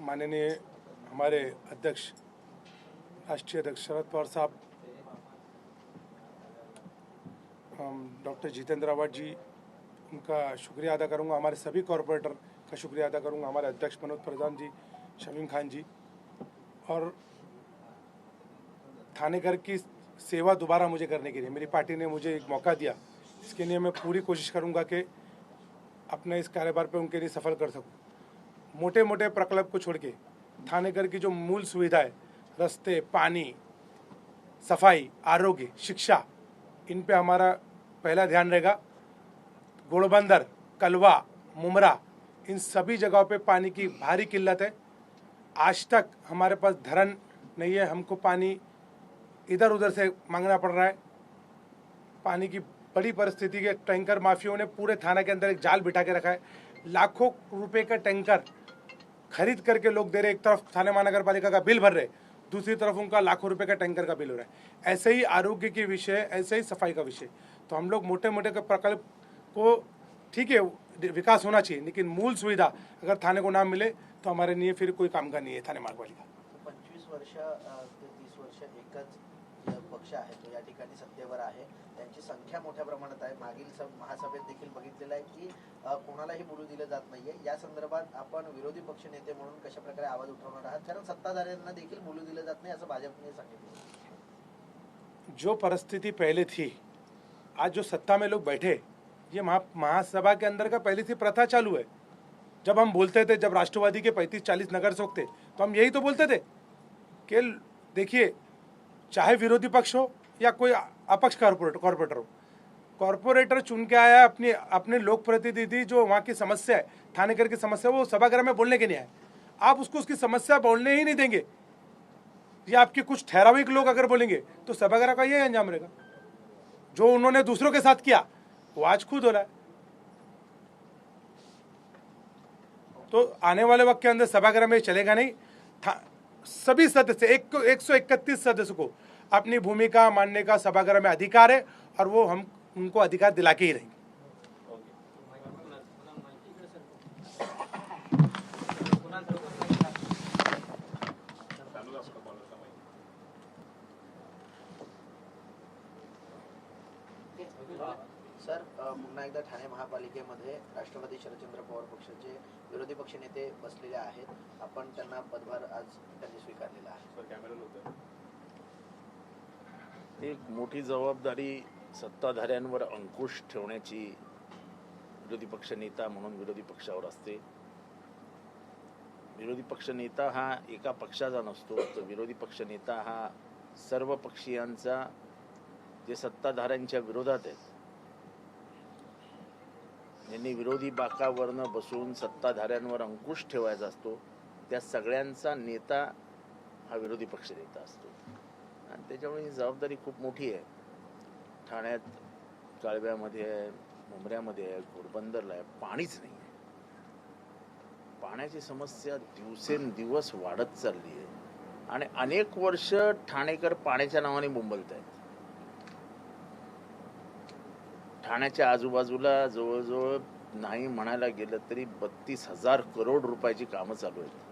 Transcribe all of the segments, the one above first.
माननीय हमारे अध्यक्ष राष्ट्रीय अध्यक्ष शरद पवार साहब, डॉक्टर जितेंद्र आवाड जी, उनका शुक्रिया अदा करूंगा। हमारे सभी कॉरपोरेटर का शुक्रिया अदा करूंगा, हमारे अध्यक्ष मनोज प्रधान जी, शमीम खान जी, और थानेकर की सेवा दोबारा मुझे करने के लिए मेरी पार्टी ने मुझे एक मौका दिया। इसके लिए मैं पूरी कोशिश करूंगा कि अपने इस कार्यभार पे उनके लिए सफल कर सकूं। मोटे मोटे प्रकल्प को छोड़ के थानेकर की जो मूल सुविधा है, रास्ते, पानी, सफाई, आरोग्य, शिक्षा, इन पे हमारा पहला ध्यान रहेगा। घोड़बंदर, कलवा, मुमरा, इन सभी जगहों पे पानी की भारी किल्लत है। आज तक हमारे पास धरण नहीं है, हमको पानी इधर उधर से मांगना पड़ रहा है। पानी की बड़ी परिस्थिति के टैंकर माफियों ने पूरे थाना के अंदर एक जाल बिठा के रखा है। लाखों रुपए का टैंकर खरीद करके लोग दे रहे, एक तरफ थाने महानगर पालिका का बिल भर रहे, दूसरी तरफ उनका लाखों रुपए का टैंकर का बिल हो रहा है। ऐसे ही आरोग्य के विषय, ऐसे ही सफाई का विषय। तो हम लोग मोटे मोटे के प्रकल्प को, ठीक है विकास होना चाहिए, लेकिन मूल सुविधा अगर थाने को ना मिले तो हमारे लिए फिर कोई काम का नहीं है थाने महानगरपालिका। 25 वर्ष ते 30 वर्ष एकच पक्ष आहे तो या ठिकाणी सत्तेवर आहे, त्यांची संख्या मोठ्या प्रमाणात आहे। मागील महासभेत देखील बघितलेलं आहे की कोणालाही बोलू दिलं जात नाहीये। या संदर्भात आपण विरोधी पक्ष नेते म्हणून कशा प्रकारे आवाज उठवणार आहात, कारण सत्ताधाऱ्यांना देखील बोलू दिलं जात नाही असं भाजपने सांगितलं। जो परिस्थिति पहले थी, आज जो सत्ता में लोग बैठे, ये महासभा के अंदर का पहले से प्रथा चालू है। जब हम बोलते थे, जब राष्ट्रवादी के 35-40 नगर सेवक थे, तो हम यही तो बोलते थे कि देखिए, चाहे विरोधी पक्ष हो या कोई अपक्ष कॉर्पोरेटर हो, कॉर्पोरेटर चुन के आया अपने लोक प्रतिनिधि, जो वहाँ की समस्या है, थानेकर की समस्या, वो सभागृह में बोलने के नहीं आए। आप उसको उसकी समस्या बोलने ही नहीं देंगे, या आपके कुछ ठहराविक लोग अगर बोलेंगे तो सभागृह का यही अंजाम रहेगा। जो उन्होंने दूसरों के साथ किया वो आज खुद हो रहा है। तो आने वाले वक्त के अंदर सभागृह में चलेगा नहीं। सभी सदस्य 131 सदस्य को अपनी भूमिका मानने का सभागृह में अधिकार है, और वो हम उनको अधिकार दिला के ही रहेंगे। सर, पुन्हा एकदा ठाणे महापालिकेमध्ये राष्ट्रवादी शरदचंद्र पवार पक्षाचे विरोधी पक्ष नेते बसलेले आहेत। आपण त्यांना पदभार आज त्यांनी स्वीकारलेला आहे। एक मोठी जबाबदारी सत्ताधाऱ्यांवर अंकुश ठेवण्याची विरोधी पक्ष नेता म्हणून विरोधी पक्षावर असते। विरोधी पक्ष नेता हा एका पक्षाचा नसतो, तर विरोधी पक्ष नेता हा सर्व पक्षीयांचा, जे सत्ताधाऱ्यांच्या विरोधात आहेत, यांनी विरोधी बाकावरनं बसून सत्ताधाऱ्यांवर अंकुश ठेवायचा असतो, त्या सगळ्यांचा नेता हा विरोधी पक्ष नेता असतो। आणि त्याच्यामुळे ही जबाबदारी खूप मोठी आहे। ठाण्यात काळव्यामध्ये आहे, मुंबऱ्यामध्ये आहे, घोडबंदरला आहे, पाणीच नाही आहे। पाण्याची समस्या दिवसेंदिवस वाढत चालली आहे, आणि अनेक वर्ष ठाणेकर पाण्याच्या नावाने बोंबलत आहेत। ठाण्याच्या आजूबाजूला जवळजवळ नाही म्हणायला गेलं तरी 32,000 करोड रुपयाची कामं चालू आहेत,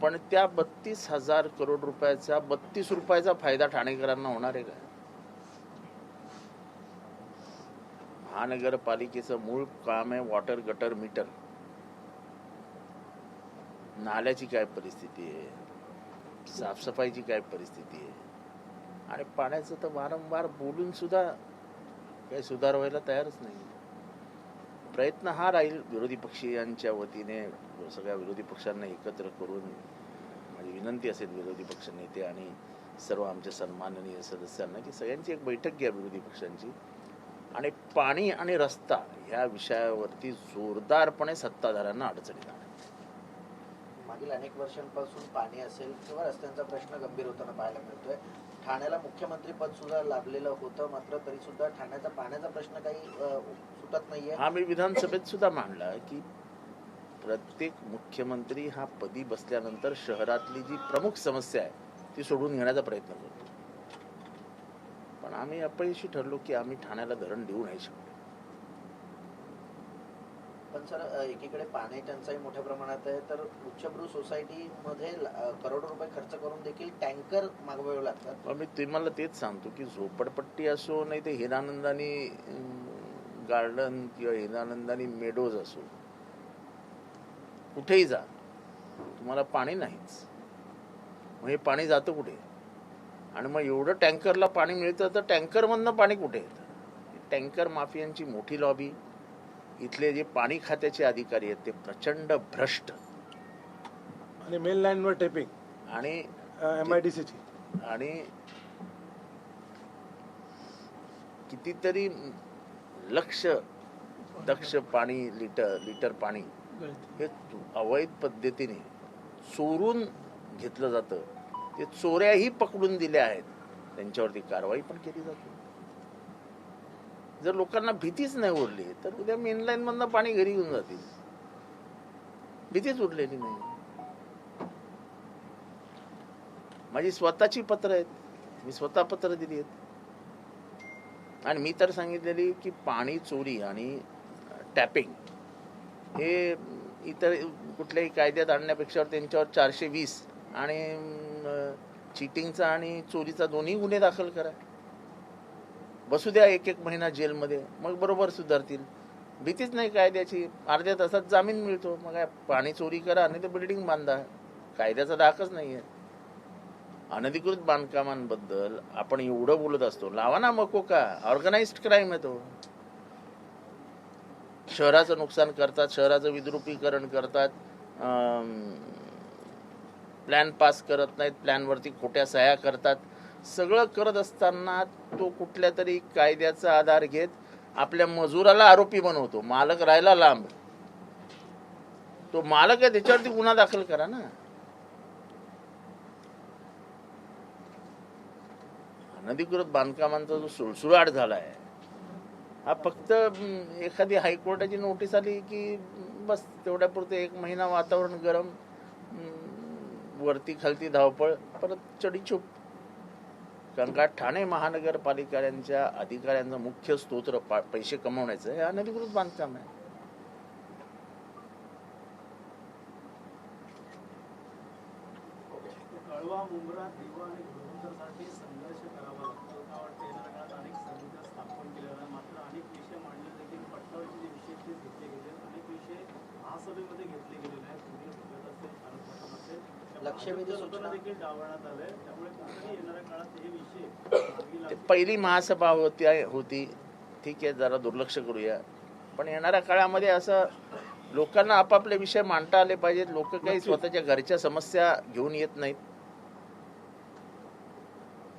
पण त्या 32,000 करोड रुपयाचा 32 रुपयाचा फायदा ठाणेकरांना होणार आहे का? महानगरपालिकेचं मूळ काम आहे वॉटर गटर मीटर। नाल्याची काय परिस्थिती आहे, साफसफाईची काय परिस्थिती आहे, आणि पाण्याचं तर वारंवार बोलून सुद्धा काही सुधार व्हायला तयारच नाही। प्रयत्न हा राहील विरोधी पक्षीयांच्या वतीने, सगळ्या विरोधी पक्षांना एकत्र करून माझी विनंती असेल विरोधी पक्ष नेते आणि सर्व आमच्या सन्माननीय सदस्यांना की सगळ्यांची एक बैठक घ्या विरोधी पक्षांची, आणि पाणी आणि रस्ता ह्या विषयावरती जोरदारपणे सत्ताधाऱ्यांना अडचणीत आणा। मागील अनेक वर्षांपासून पाणी असेल किंवा रस्त्यांचा प्रश्न गंभीर होताना पाहायला मिळतोय। ठाण्याला मुख्यमंत्री पद सुद्धा लाभलेलं होतं, मात्र तरी सुद्धा ठाण्याचा पाण्याचा प्रश्न काही सुटत नाहीये। हा मी विधानसभेत सुद्धा मांडला की प्रत्येक मुख्यमंत्री हा पदी बसल्यानंतर शहरातली जी प्रमुख समस्या आहे ती सोडून घेण्याचा प्रयत्न करतो, पण आम्ही अपयशी ठरलो की आम्ही ठाण्याला धरण देऊ नाही शकलो। पण सर एकीकडे पाणी टंचाई मोठ्या प्रमाणात आहे, तर उच्चभ्रू सोसायटीमध्ये करोडो रुपये खर्च करून देखील टँकर मागवावे लागतात. मी तुम्हाला तेच सांगतो की झोपडपट्टी असो नाही ते हिरानंदानी गार्डन किंवा हिरानंदानी मेडोज असो, कुठेही जा तुम्हाला पाणी नाहीच. मग हे पाणी जातं कुठे? आणि मग एवढं टँकरला पाणी मिळतं तर टँकरमधनं पाणी कुठे येतं? टँकर माफियांची मोठी लॉबी, इथले जे पाणी खात्याचे अधिकारी आहेत ते प्रचंड भ्रष्ट आणि मेन लाईनवर टेपिंग आणि MIDCची आणि कितीतरी लक्ष दक्ष पाणी लिटर पाणी हे अवैध पद्धतीने चोरून घेतलं जातं. ते चोऱ्याही पकडून दिल्या आहेत, त्यांच्यावरती कारवाई पण केली जाते. जर लोकांना भीतीच नाही उरली तर उद्या मेनलाईन मधनं पाणी घरी घेऊन जातील. भीतीच उरलेली नाही. माझी स्वतःची पत्र आहेत, मी स्वतः पत्र दिली आहेत. आणि मी तर सांगितलेली की पाणी चोरी आणि टॅपिंग हे इतर कुठल्याही कायद्यात आणण्यापेक्षा त्यांच्यावर 420 आणि चिटिंगचा आणि चोरीचा दोन्ही गुन्हे दाखल करा. बसू द्या 1-1 महिना जेलमध्ये, मग बरोबर सुधारतील. भीतीच नाही कायद्याची. अर्ध्या तासात जामीन मिळतो. मग काय पाणी चोरी करा आणि ते बिल्डिंग बांधा. कायद्याचा धाकच नाहीये. अनधिकृत बांधकामांबद्दल आपण एवढं बोलत असतो, लावा ना मकोका. ऑर्गनाइज्ड क्राईम आहे तो. शहराचं नुकसान करतात, शहराचं विद्रुपीकरण करतात, प्लॅन पास करत नाहीत, प्लॅनवरती खोट्या सह्या करतात. सगळं करत असताना तो कुठल्या तरी कायद्याचा आधार घेत आपल्या मजुराला आरोपी बनवतो. मालक राहिला लांब. तो मालक आहे त्याच्यावरती गुन्हा दाखल करा ना. अनधिकृत बांधकामांचा जो सुळसुळाट झालाय हा फक्त एखादी हायकोर्टाची नोटीस आली की बस तेवढ्यापुरते 1 महिना वातावरण गरम, वरती खालती धावपळ, परत चढीचूप. कारण का ठाणे महानगरपालिकांच्या अधिकाऱ्यांचं मुख्य स्तोत्र पैसे कमवण्याचं हे अनधिकृत बांधकाम आहे. कळवा, मुंब्रा, दिवा आणि गुणवंतांसाठी संघर्ष करावा लागतो. का वाटतं येणाऱ्या काळात अनेक समित्या स्थापन केल्या जाणार, मात्र अनेक विषय मांडले देखील पट्टावरचे विषय ते घेतले गेले, अनेक विषय महासभेमध्ये घेतले गेलेले आहेत. सुधीर भगत असेल, शरद पवार असेल, लक्षवेधी सूचना देखील डावलण्यात आलंय. त्यामुळे कुठेतरी येणाऱ्या काळात हे विषय मार्गी ते लागतील. पहिली महासभा होती ठीक आहे, जरा दुर्लक्ष करूया. पण येणाऱ्या काळामध्ये असं लोकांना आपापले विषय मांडता आले पाहिजेत. लोक काही स्वतःच्या घरच्या समस्या घेऊन येत नाहीत,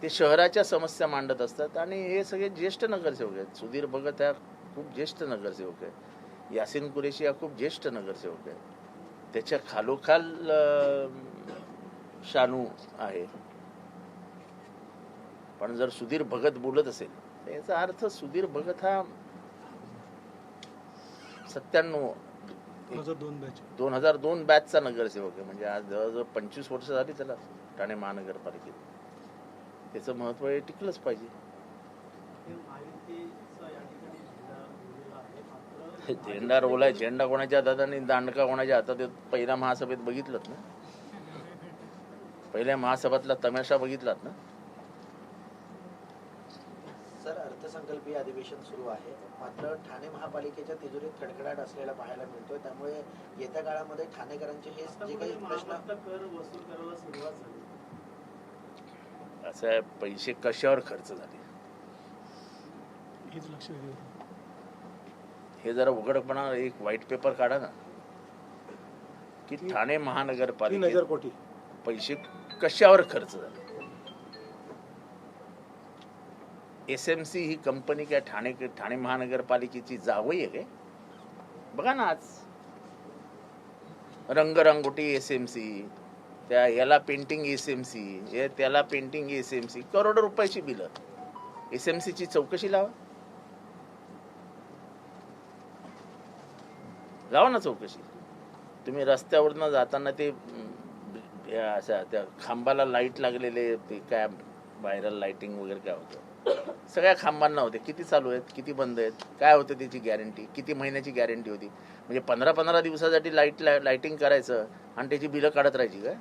ते शहराच्या समस्या मांडत असतात. आणि हे सगळे ज्येष्ठ नगरसेवक आहेत. सुधीर भगत हा खूप ज्येष्ठ नगरसेवक आहे. यासिन कुरेशी हा खूप ज्येष्ठ नगरसेवक आहे. त्याच्या खालोखाल शानू आहे. पण जर सुधीर भगत बोलत असेल तर याचा अर्थ सुधीर भगत हा 2002 बॅचचा नगरसेवक आहे. म्हणजे आज जवळजवळ 25 वर्ष झाली त्याला ठाणे महानगरपालिकेत. त्याचं महत्व हे टिकलंच पाहिजे. महायुतीचा या ठिकाणी झेंडा उडलेला आहे. मात्र झेंडा रोलाय, झेंडा कोणाच्या हातात आणि दांडका कोणाच्या हातात आहे पहिल्या महासभेत बघितलं ना. पहिल्या महासभेतला तमाशा बघितलात ना. सर, अर्थसंकल्पीय अधिवेशन सुरू आहे, मात्र ठाणे महापालिकेच्या तिजोरीत खडखडाट असलेला पाहायला मिळतोय. त्यामुळे येत्या काळामध्ये ठाणेकरांचे हे जे काही प्रश्न महापालिका कर वसूल करायला सुरुवात झाली. असं आहे, पैसे कशावर खर्च झाले हे जरा उघडपणा एक व्हाईट पेपर काढा ना, की ठाणे 3000 महानगरपालिकेत कोटी पैसे कशावर खर्च झाले. SMC ही कंपनी काय ठाणे महानगरपालिकेची जावई आहे काय? बघा ना, आज रंगरंगोटी SMC, त्या याला पेंटिंग SMC, त्याला पेंटिंग SMC, करोडो रुपयाची बिलं. SMC ची चौकशी लावा ना चौकशी. तुम्ही रस्त्यावरनं जाताना ते अशा त्या खांबाला लाईट लागलेले ते काय व्हायरल लाइटिंग वगैरे काय होतं, सगळ्या खांबांना होते. किती चालू आहेत, किती बंद आहेत, काय होतं त्याची गॅरंटी, किती महिन्याची गॅरंटी होती. म्हणजे 15-15 दिवसासाठी लाईटिंग करायचं आणि त्याची बिलं काढत राहायची काय.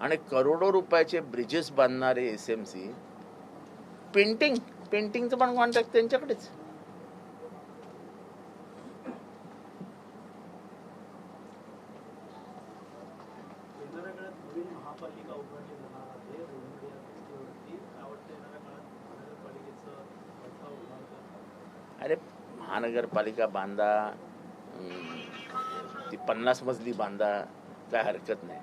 आणि करोडो रुपयाचे ब्रिजेस बांधणारे SMC पेंटिंगचं पण कॉन्ट्रॅक्ट त्यांच्याकडेच. येणाऱ्या काळात नवीन महापालिका उभारली जाणार आहे रोडमध्ये या रस्त्यावरती. काय वाटतं येणाऱ्या काळात महानगरपालिकेचं प्रस्ताव होणार का? अरे महानगरपालिका बांधा, ती 50 मजली बांधा, काय हरकत नाही.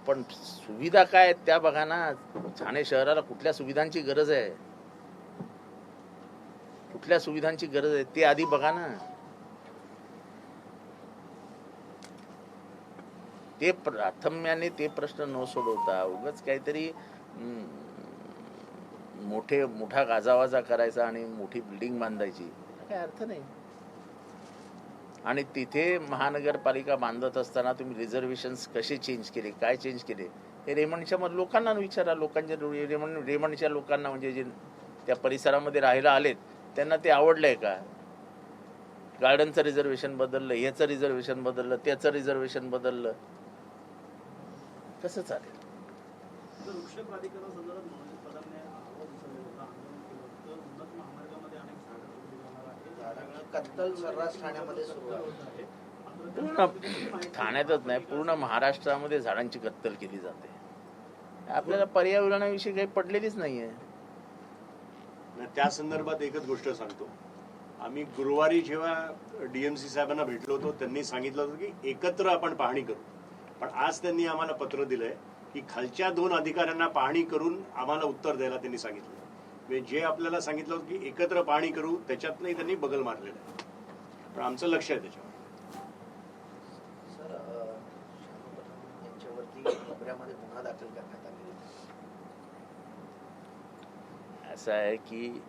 पण सुविधा काय आहेत त्या बघा ना. ठाणे शहराला कुठल्या सुविधांची गरज आहे, कुठल्या सुविधांची गरज आहे ते आधी बघा ना. ते प्राथम्याने ते प्रश्न न सोडवता उगाच काहीतरी मोठा गाजावाजा करायचा आणि मोठी बिल्डिंग बांधायची, काय अर्थ नाही. आणि तिथे महानगरपालिका बांधत असताना तुम्ही रिझर्वेशन्स कसे चेंज केले, काय चेंज केले, हे रेमंडच्या लोकांना विचारा. लोकांच्या रेमंडच्या लोकांना, म्हणजे जे त्या परिसरामध्ये राहायला आलेत त्यांना ते आवडलंय का. गार्डनचं रिझर्वेशन बदललं, ह्याचं रिझर्वेशन बदललं, त्याचं रिझर्वेशन बदललं, कसं चालेल. जर वृक्ष प्राधिकरणासंदर्भात मनोजदादांनी आवाज उचललेला होता, आंदोलन केलं होतं. उन्नत महामार्गामध्ये अनेक झाडं तोडली जाणार आहेत. कत्तल सर्रास ठाण्यामध्ये सुरू आहे. पूर्ण ठाण्यातच नाही, पूर्ण महाराष्ट्रामध्ये झाडांची कत्तल केली जाते. आपल्याला पर्यावरणाविषयी काही पडलेलीच नाहीये. त्या संदर्भात एकच गोष्ट सांगतो. आम्ही गुरुवारी जेव्हा DMC साहेबांना भेटलो होतो त्यांनी सांगितलं होतं की एकत्र आपण पाहणी करू. पण आज त्यांनी आम्हाला पत्र दिलंय की खालच्या 2 अधिकाऱ्यांना पाहणी करून आम्हाला उत्तर द्यायला त्यांनी सांगितलं. म्हणजे जे आपल्याला सांगितलं होतं की एकत्र पाहणी करू त्याच्यातनंही त्यांनी बगल मारलेलं आहे. पण आमचं लक्ष आहे त्याच्यावर. सर, यांच्यावरती मुंबऱ्यामध्ये गुन्हा दाखल करण्यात आलेला आहे. असं आहे की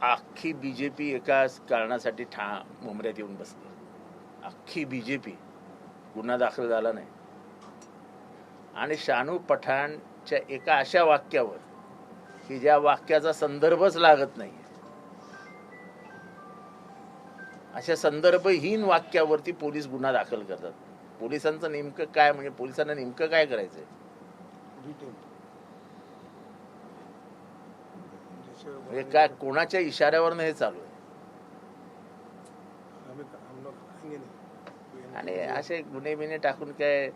अख्खी BJP एकाच कारणासाठी मुंबऱ्यात येऊन बसली. अख्खी BJP, गुन्हा दाखल झाला नाही. आणि शानू पठाणच्या एका अशा वाक्यावर की ज्या वाक्याचा संदर्भच लागत नाही, अशा संदर्भहीन वाक्यावरती पोलीस गुन्हा दाखल करतात. पोलिसांचं नेमकं काय, म्हणजे पोलिसांना नेमकं काय करायचंय. म्हणजे काय, कोणाच्या इशाऱ्यावरनं हे चालू आहे. आणि असे गुन्हे बिने टाकून काय,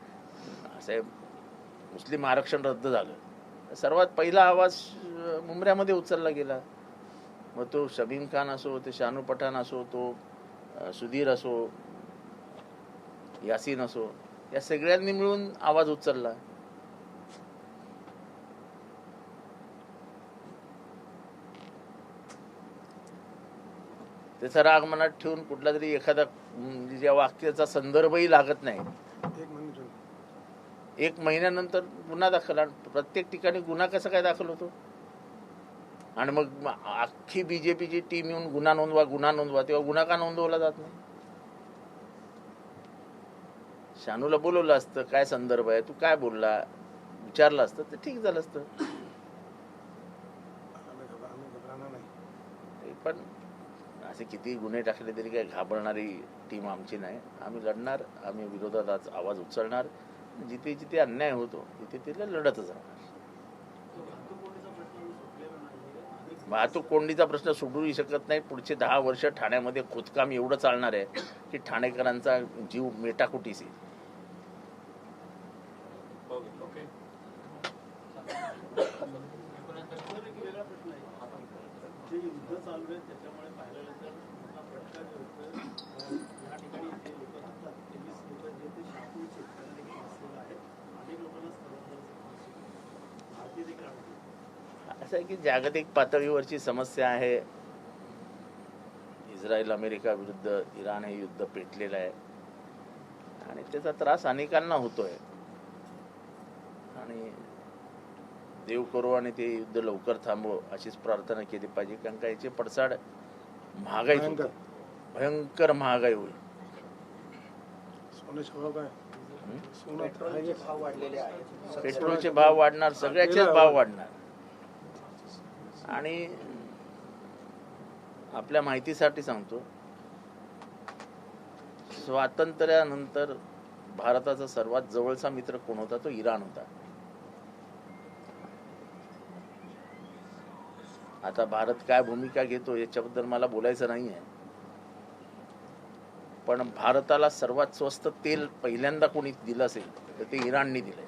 असे मुस्लिम आरक्षण रद्द झालं, सर्वात पहिला आवाज मुंबऱ्यामध्ये उचलला गेला. मग तो शमीम खान असो, ते शानू पठाण असो, तो सुधीर असो, यासीन असो, या सगळ्यांनी मिळून आवाज उचलला. त्याचा राग मनात ठेवून कुठला तरी एखादा ज्या वाक्याचा संदर्भही लागत नाही, 1 महिन्यानंतर गुन्हा दाखल. आणि प्रत्येक ठिकाणी गुन्हा कसा काय दाखल होतो. आणि मग अख्खी BJPची टीम येऊन गुन्हा नोंदवा, तेव्हा गुन्हा का नोंदवला जात नाही. शानूला बोलवलं असतं, काय संदर्भ आहे, तू काय बोलला, विचारलं असतं तर ठीक झालं असतं. पण असे किती गुन्हे टाकले तरी काही घाबरणारी टीम आमची नाही. आम्ही लढणार, आम्ही विरोधात आवाज उचलणार. जिथे जिथे अन्याय होतो तिथे तिथे लढतच राहणार. वाहतूक कोंडीचा प्रश्न सुटूही शकत नाही. पुढचे 10 वर्ष ठाण्यामध्ये खोदकाम एवढं चालणार आहे की ठाणेकरांचा जीव मेटाकुटीस येईल. जे युद्ध चालू आहे त्याच्यामुळे पाहायला गेलं तर मोठा फटका जो होतोय. या ठिकाणी जे लोक राहतात, 23 लोक जे ते शापूरचे त्यांना देखील बसलेलं आहे. अनेक लोकांना स्थलांतरित भारतीय देखील आहे. असं आहे की जागतिक पातळीवरची समस्या आहे. इस्रायल अमेरिका विरुद्ध इराण हे युद्ध पेटलेलं आहे आणि त्याचा त्रास अनेकांना होतोय. आणि देव करो आणि ते युद्ध लवकर थांबव अशीच प्रार्थना केली पाहिजे. कारण का याचे पडसाद महागाई, भयंकर महागाई होईल. सोन्याचा भाव काय पेट्रोलचे भाव वाढलेले आहेत. पेट्रोलचे भाव वाढणार, सगळ्याचेच भाव वाढणार. आणि आपल्या माहितीसाठी सांगतो, स्वातंत्र्यानंतर भारताचा सर्वात जवळचा मित्र कोण होता? तो इराण होता. आता भारत काय भूमिका घेतो याच्याबद्दल मला बोलायचं नाही आहे, पण भारताला सर्वात स्वस्त तेल पहिल्यांदा कोणी दिलं असेल तर ते इराणनी दिलंय.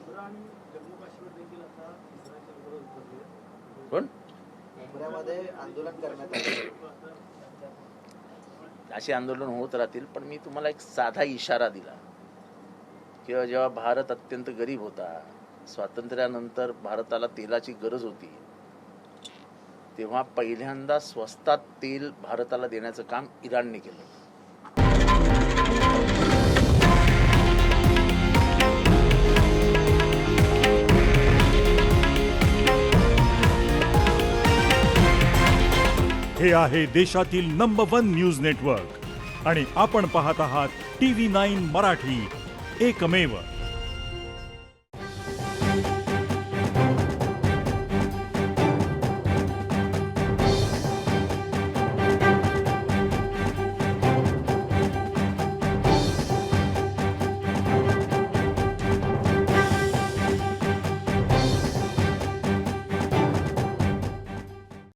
उमरा आणि जम्मू काश्मीर देखील आता इस्रायलच्या विरोधात उतरले. पण उमऱ्यामध्ये आंदोलन करण्यात आले. असे आंदोलन होत राहतील, पण मी तुम्हाला एक साधा इशारा दिला किंवा जेव्हा भारत अत्यंत गरीब होता, स्वातंत्र्यानंतर भारताला तेलाची गरज होती, तेव्हा पहिल्यांदा स्वस्तात तेल भारताला देण्याचं काम इराणने केलं. हे आहे देशातील नंबर 1 न्यूज नेटवर्क आणि आपण पाहत आहात TV9 मराठी, एकमेव.